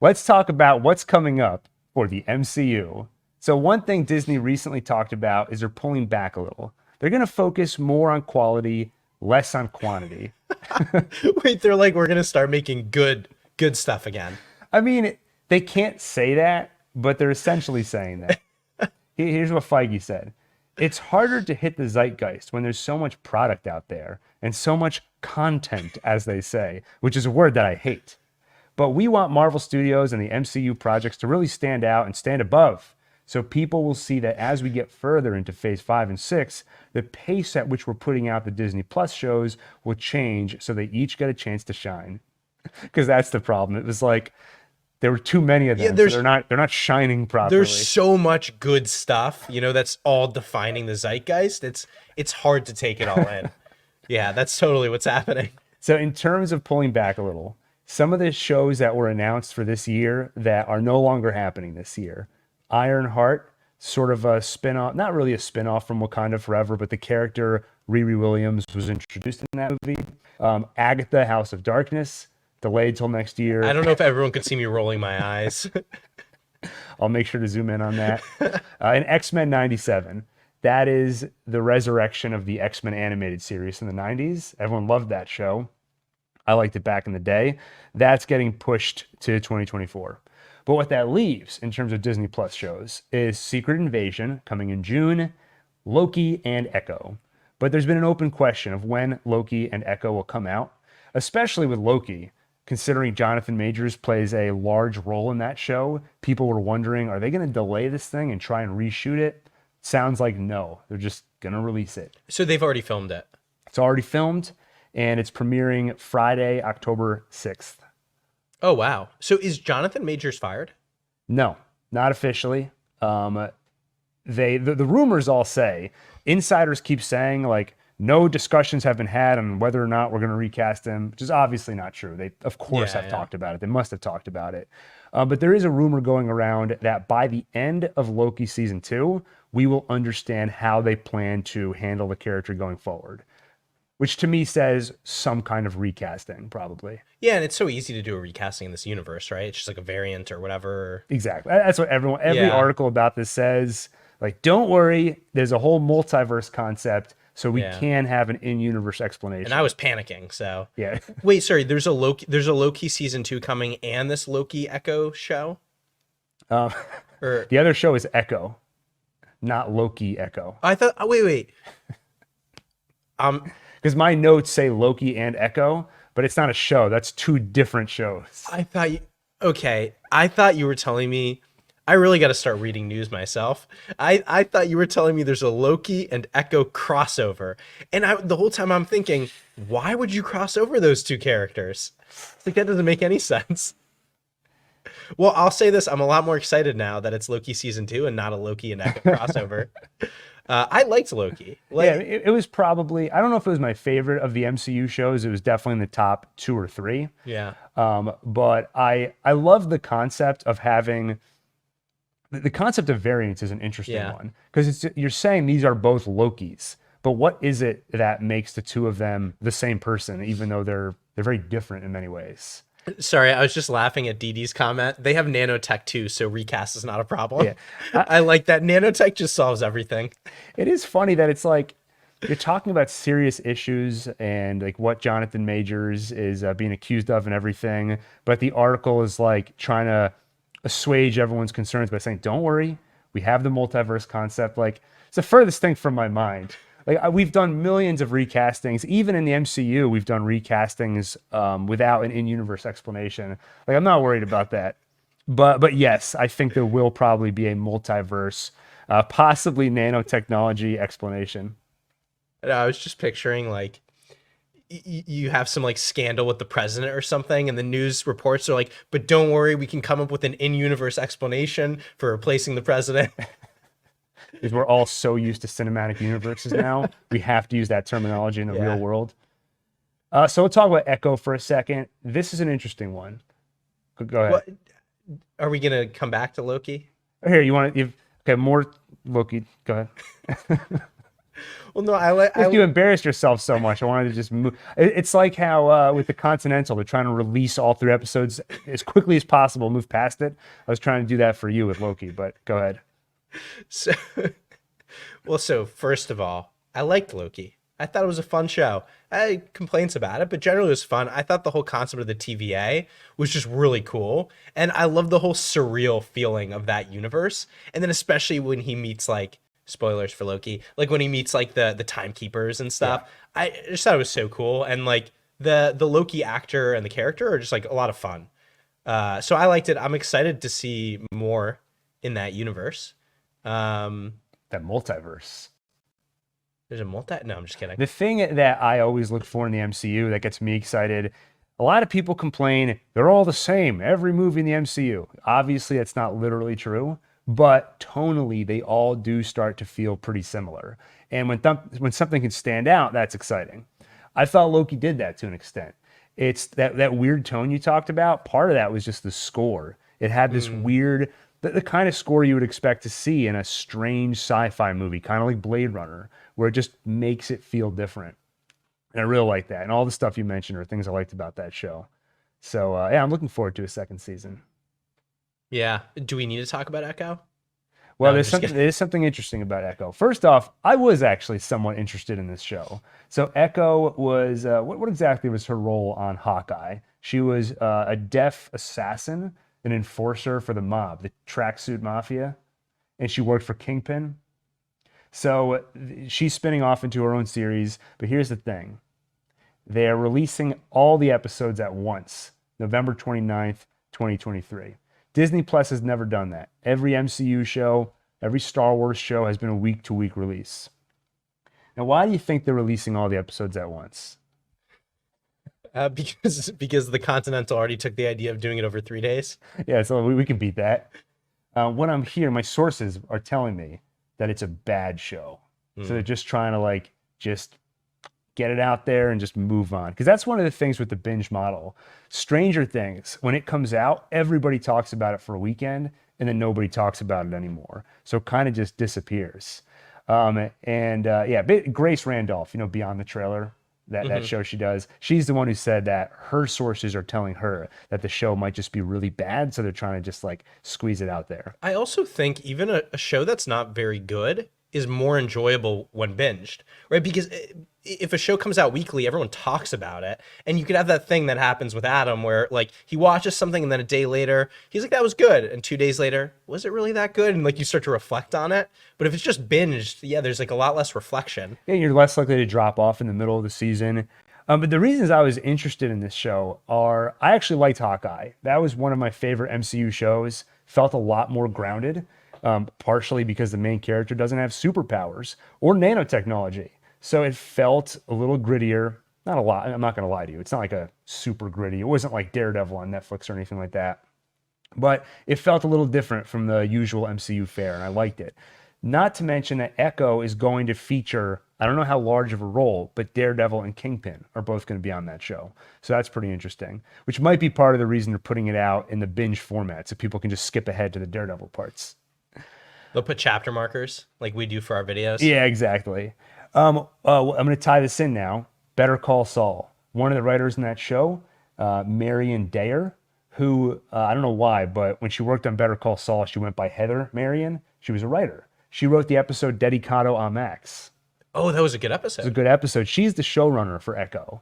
let's talk about what's coming up for the MCU. So one thing Disney recently talked about is they're pulling back a little. They're going to focus more on quality, less on quantity. Wait, they're like, we're gonna start making good stuff again. I mean, they can't say that, but they're essentially saying that. Here's what Feige said. It's harder to hit the zeitgeist when there's so much product out there and so much content, as they say, which is a word that I hate. But we want Marvel Studios and the MCU projects to really stand out and stand above. So people will see that as we get further into phase 5 and 6, the pace at which we're putting out the Disney Plus shows will change so they each get a chance to shine. Because that's the problem. It was like there were too many of them. So they're not shining properly. There's so much good stuff, that's all defining the zeitgeist. It's hard to take it all in. Yeah, that's totally what's happening. So in terms of pulling back a little, some of the shows that were announced for this year that are no longer happening this year. Ironheart, sort of a spin-off, not really a spin-off from Wakanda Forever, but the character Riri Williams was introduced in that movie. Agatha, House of Darkness, delayed till next year. I don't know if everyone could see me rolling my eyes. I'll make sure to zoom in on that. And X-Men 97. That is the resurrection of the X-Men animated series in the 90s. Everyone loved that show. I liked it back in the day. That's getting pushed to 2024. But what that leaves in terms of Disney Plus shows is Secret Invasion coming in June, Loki and Echo. But there's been an open question of when Loki and Echo will come out, especially with Loki, considering Jonathan Majors plays a large role in that show. People were wondering, are they going to delay this thing and try and reshoot it? Sounds like no. They're just going to release it. So they've already filmed it. It's already filmed, and it's premiering Friday, October 6th. Oh, wow. So is Jonathan Majors fired? No, not officially. The rumors all say, insiders keep saying, like, no discussions have been had on whether or not we're going to recast him, which is obviously not true. They, of course, have talked about it. They must have talked about it. But there is a rumor going around that by the end of Loki season 2, we will understand how they plan to handle the character going forward, which to me says some kind of recasting, probably. Yeah, and it's so easy to do a recasting in this universe, right? It's just like a variant or whatever. Exactly. That's what every article about this says. Like, don't worry, there's a whole multiverse concept, so we can have an in-universe explanation. And I was panicking, so. Yeah. Wait, sorry, there's a Loki season 2 coming and this Loki Echo show? The other show is Echo, not Loki Echo. I thought, wait. Because my notes say Loki and Echo, but it's not a show. That's two different shows. I thought you were telling me, I really got to start reading news myself. I thought you were telling me there's a Loki and Echo crossover. And the whole time I'm thinking, why would you cross over those two characters? Like, that doesn't make any sense. Well, I'll say this. I'm a lot more excited now that it's Loki season 2 and not a Loki and Echo crossover. I liked Loki. It was probably, I don't know if it was my favorite of the MCU shows. It was definitely in the top 2 or 3. Yeah. But I love the concept of having, the concept of variance is an interesting one. Because you're saying these are both Lokis. But what is it that makes the two of them the same person, even though they're very different in many ways? Sorry, I was just laughing at Dee Dee's comment. They have nanotech too, so recast is not a problem. Yeah. I like that. Nanotech just solves everything. It is funny that it's like you're talking about serious issues and like what Jonathan Majors is being accused of and everything, but the article is like trying to assuage everyone's concerns by saying, "Don't worry, we have the multiverse concept." Like, it's the furthest thing from my mind. Like, we've done millions of recastings. Even in the MCU, we've done recastings without an in-universe explanation. Like, I'm not worried about that. But yes, I think there will probably be a multiverse, possibly nanotechnology explanation. I was just picturing, like, you have some, like, scandal with the president or something, and the news reports are like, but don't worry, we can come up with an in-universe explanation for replacing the president. Because we're all so used to cinematic universes now. We have to use that terminology in the real world. So we'll talk about Echo for a second. This is an interesting one. Go ahead. What, are we going to come back to Loki? Here, okay, more Loki. Go ahead. Well, no, I like If you embarrassed yourself so much, I wanted to just move. It's like how with the Continental, they're trying to release all 3 episodes as quickly as possible, move past it. I was trying to do that for you with Loki, but go ahead. so well, so first of all, I liked Loki. I thought it was a fun show. I had complaints about it, but generally it was fun. I thought the whole concept of the TVA was just really cool. And I love the whole surreal feeling of that universe. And then especially when he meets like spoilers for Loki, like when he meets like the timekeepers and Yeah. stuff. I just thought it was so cool. And like the Loki actor and the character are just like a lot of fun. So I liked it. I'm excited to see more in that universe. Um, That multiverse. there's a multi. No, I'm just kidding. The thing that I always look for in the MCU that gets me excited, a lot of people complain they're all the same, every movie in the MCU. Obviously, that's not literally true, but tonally, they all do start to feel pretty similar. And when something can stand out, that's exciting. I thought Loki did that to an extent. It's that weird tone you talked about. Part of that was just the score. It had this weird, the kind of score you would expect to see in a strange sci-fi movie, kind of like Blade Runner, where it just makes it feel different. And I really like that. And all the stuff you mentioned are things I liked about that show. So yeah, I'm looking forward to a second season. Yeah. Do we need to talk about Echo? Well, No, I'm just kidding. there's something interesting about Echo. First off, I was actually somewhat interested in this show. So Echo was what exactly was her role on Hawkeye? She was a deaf assassin, an enforcer for the mob, the tracksuit mafia, and she worked for Kingpin. So she's spinning off into her own series. But here's the thing: they are releasing all the episodes at once, November 29th, 2023. Disney Plus has never done that. Every MCU show, every Star Wars show has been a week-to-week release. Now, why do you think they're releasing all the episodes at once? Because the Continental already took the idea of doing it over 3 days. Yeah, so we can beat that. When I'm here, my sources are telling me that it's a bad show. So they're just trying to like just get it out there and just move on. Because that's one of the things with the binge model. Stranger Things, when it comes out, everybody talks about it for a weekend and then nobody talks about it anymore. So it kind of just disappears. Yeah, Grace Randolph, Beyond the Trailer, that show she does, she's the one who said that her sources are telling her that the show might just be really bad. So they're trying to just like squeeze it out there. I also think even a show that's not very good is more enjoyable when binged, right? Because if a show comes out weekly, everyone talks about it. And you could have that thing that happens with Adam where like he watches something and then a day later, he's like, that was good. And 2 days later, was it really that good? And like you start to reflect on it. But if it's just binged, yeah, there's like a lot less reflection. Yeah, you're less likely to drop off in the middle of the season. But the reasons I was interested in this show are I actually liked Hawkeye. That was one of my favorite MCU shows. Felt a lot more grounded, partially because the main character doesn't have superpowers or nanotechnology. So it felt a little grittier. Not a lot. I'm not going to lie to you. It's not like a super gritty. It wasn't like Daredevil on Netflix or anything like that. But it felt a little different from the usual MCU fare, and I liked it. Not to mention that Echo is going to feature, I don't know how large of a role, but Daredevil and Kingpin are both going to be on that show. So that's pretty interesting, which might be part of the reason they're putting it out in the binge format so people can just skip ahead to the Daredevil parts. They'll put chapter markers like we do for our videos. Yeah, exactly. I'm going to tie this in now. Better Call Saul. One of the writers in that show, Marion Dare, who, I don't know why, but when she worked on Better Call Saul, she went by Heather Marion. She was a writer. She wrote the episode Dedicato a Max. Oh, that was a good episode. It's a good episode. She's the showrunner for Echo.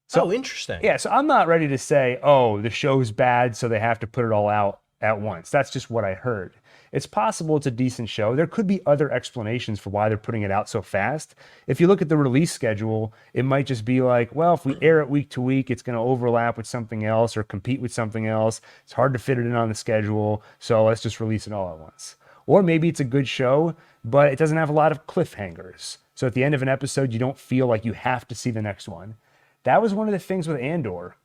So interesting. Yeah, so I'm not ready to say, oh, the show's bad, so they have to put it all out at once. That's just what I heard. It's possible it's a decent show. There could be other explanations for why they're putting it out so fast. If you look at the release schedule, it might just be like, well, if we air it week to week, it's going to overlap with something else or compete with something else. It's hard to fit it in on the schedule, so let's just release it all at once. Or maybe it's a good show, but it doesn't have a lot of cliffhangers. So at the end of an episode, you don't feel like you have to see the next one. That was one of the things with Andor.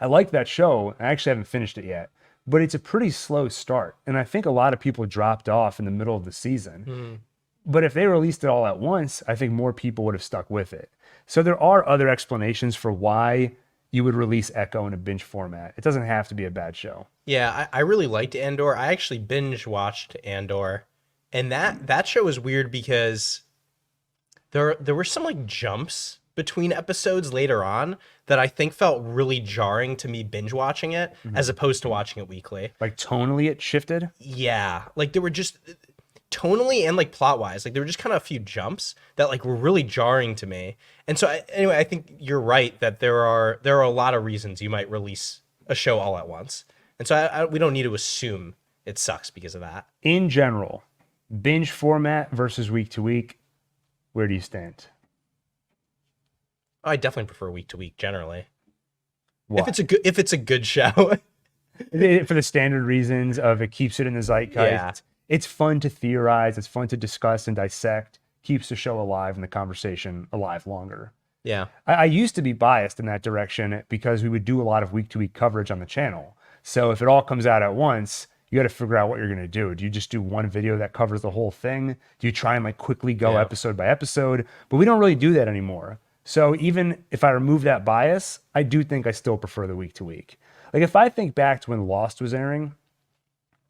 I like that show. I actually haven't finished it yet, but it's a pretty slow start. And I think a lot of people dropped off in the middle of the season. But if they released it all at once, I think more people would have stuck with it. So there are other explanations for why you would release Echo in a binge format. It doesn't have to be a bad show. Yeah, I really liked Andor. I actually binge watched Andor. And that show was weird because there were some like jumps between episodes later on that I think felt really jarring to me binge watching it as opposed to watching it weekly. Like tonally, it shifted. Yeah, like there were just tonally and like plot wise, like there were just kind of a few jumps that like were really jarring to me. And so anyway, I think you're right that there are a lot of reasons you might release a show all at once, and so we don't need to assume it sucks because of that. In general, binge format versus week to week, where do you stand? I definitely prefer week to week generally. Why? If it's a good show. For the standard reasons of it keeps it in the zeitgeist. Yeah. It's fun to theorize. It's fun to discuss and dissect. Keeps the show alive and the conversation alive longer. Yeah. I used to be biased in that direction because we would do a lot of week-to-week coverage on the channel. So if it all comes out at once, you got to figure out what you're going to do. Do you just do one video that covers the whole thing? Do you try and like quickly go episode by episode? But we don't really do that anymore. So even if I remove that bias, I do think I still prefer the week-to-week. Like if I think back to when Lost was airing,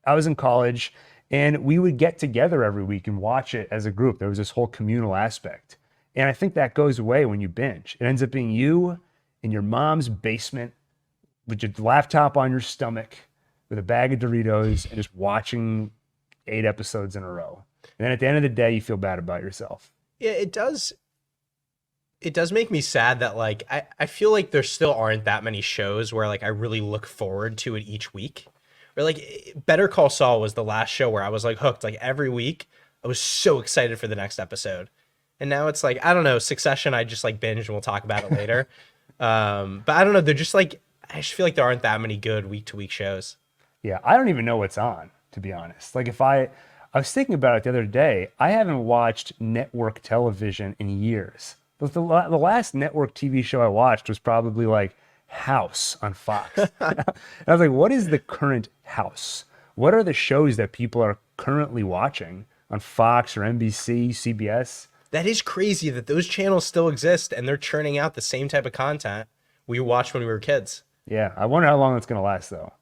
I was in college and we would get together every week and watch it as a group. There was this whole communal aspect. And I think that goes away when you binge. It ends up being you in your mom's basement with your laptop on your stomach with a bag of Doritos and just watching 8 episodes in a row. And then at the end of the day, you feel bad about yourself. Yeah, it does make me sad that like I feel like there still aren't that many shows where like I really look forward to it each week. Or like Better Call Saul was the last show where I was like hooked. Like every week, I was so excited for the next episode. And now it's like, I don't know, Succession, I just like binge and we'll talk about it later. But I don't know, they're just like, I just feel like there aren't that many good week to week shows. Yeah, I don't even know what's on, to be honest. Like if I was thinking about it the other day, I haven't watched network television in years. The last network TV show I watched was probably like House on Fox. And I was like, what is the current House? What are the shows that people are currently watching on Fox or NBC, CBS? That is crazy that those channels still exist and they're churning out the same type of content we watched when we were kids. Yeah, I wonder how long it's going to last though.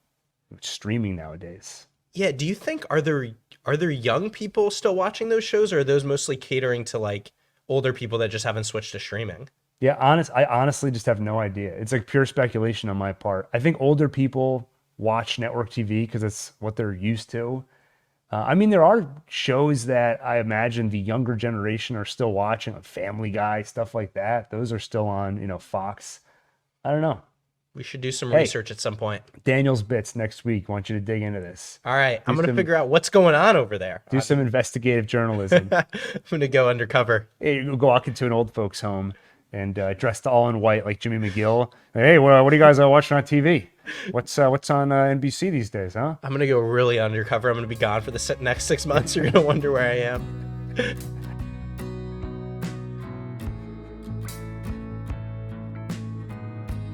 It's streaming nowadays. Yeah, do you think are there young people still watching those shows, or are those mostly catering to like older people that just haven't switched to streaming? Yeah, I honestly just have no idea. It's like pure speculation on my part. I think older people watch network TV because it's what they're used to. I mean, there are shows that I imagine the younger generation are still watching, like Family Guy, stuff like that. Those are still on, Fox. I don't know. We should do some research at some point. Daniel's Bits next week. I want you to dig into this. All right. I'm going to figure out what's going on over there. Do some investigative journalism. I'm going to go undercover. Hey, you go walk into an old folks home and dressed all in white like Jimmy McGill. Hey, what are you guys watching on TV? What's on NBC these days, huh? I'm going to go really undercover. I'm going to be gone for the next 6 months. You're going to wonder where I am.